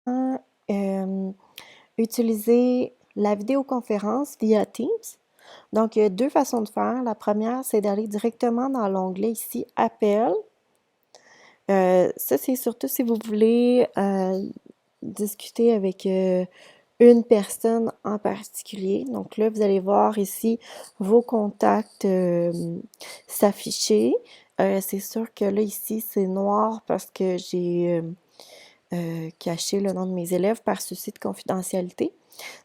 euh, utiliser la vidéoconférence via Teams. Donc, il y a deux façons de faire. La première, c'est d'aller directement dans l'onglet ici Appel. Ça, c'est surtout si vous voulez discuter avec une personne en particulier. Donc là, vous allez voir ici vos contacts s'afficher. C'est sûr que là, ici, c'est noir parce que j'ai caché le nom de mes élèves par souci de confidentialité.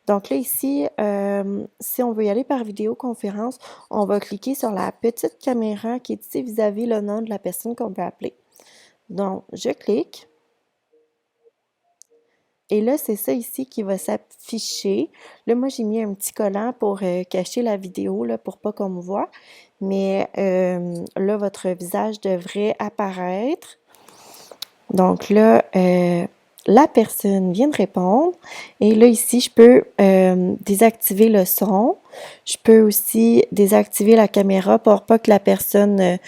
Donc là, ici, si on veut y aller par vidéoconférence, on va cliquer sur la petite caméra qui est ici vis-à-vis le nom de la personne qu'on veut appeler. Donc, je clique. Et là, c'est ça ici qui va s'afficher. Là, moi, j'ai mis un petit collant pour cacher la vidéo, là, pour pas qu'on me voit. Mais là, votre visage devrait apparaître. Donc là, la personne vient de répondre. Et là, ici, je peux désactiver le son. Je peux aussi désactiver la caméra pour pas que la personne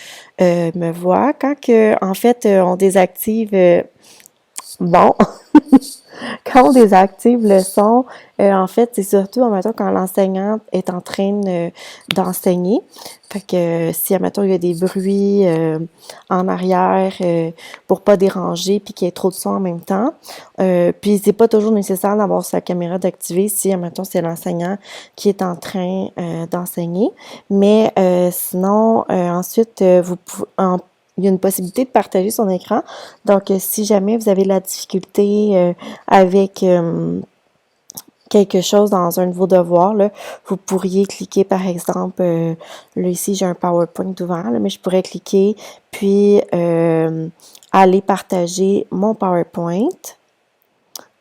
me voit. Quand que, en fait, on désactive... bon, quand on désactive le son, en fait, c'est surtout, admettons, quand l'enseignante est en train d'enseigner. Fait que si, admettons, il y a des bruits en arrière pour pas déranger puis qu'il y ait trop de son en même temps. Puis c'est pas toujours nécessaire d'avoir sa caméra d'activer si, admettons, c'est l'enseignant qui est en train d'enseigner. Mais sinon, ensuite, vous pouvez... il y a une possibilité de partager son écran. Donc, si jamais vous avez de la difficulté avec quelque chose dans un de vos devoirs, là, vous pourriez cliquer, par exemple, là, ici, j'ai un PowerPoint ouvert, là, mais je pourrais cliquer, puis aller partager mon PowerPoint.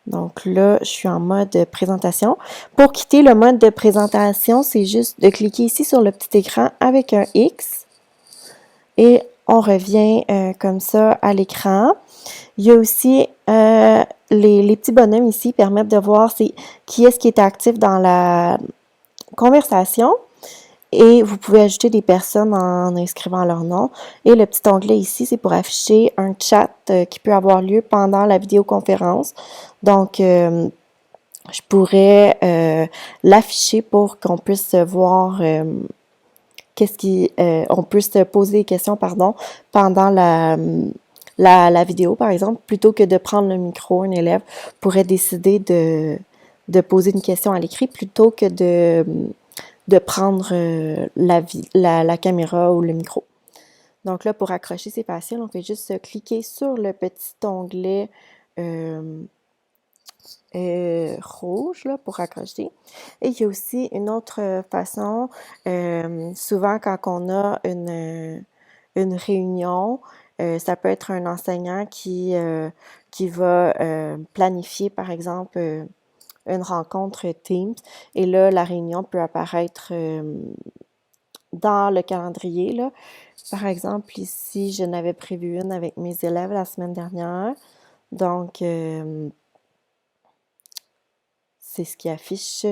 Donc là, je suis en mode présentation. Pour quitter le mode de présentation, c'est juste de cliquer ici sur le petit écran avec un X et on revient comme ça à l'écran. Il y a aussi les petits bonhommes ici permettent de voir qui est-ce qui est actif dans la conversation et vous pouvez ajouter des personnes en inscrivant leur nom. Et le petit onglet ici, c'est pour afficher un chat qui peut avoir lieu pendant la vidéoconférence. Donc, je pourrais l'afficher pour qu'on puisse voir on puisse poser des questions, pardon, pendant la vidéo, par exemple, plutôt que de prendre le micro, un élève pourrait décider de poser une question à l'écrit plutôt que de prendre la caméra ou le micro. Donc là, pour accrocher, c'est facile. On fait juste cliquer sur le petit onglet rouge là, pour accrocher. Et il y a aussi une autre façon, souvent quand on a une réunion, ça peut être un enseignant qui va planifier, par exemple, une rencontre Teams. Et là, la réunion peut apparaître dans le calendrier. Là. Par exemple, ici, je n'avais prévu une avec mes élèves la semaine dernière. Donc, c'est ce qui affiche.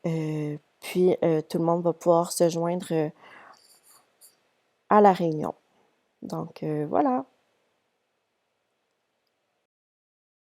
Puis, tout le monde va pouvoir se joindre à la réunion. Donc, voilà.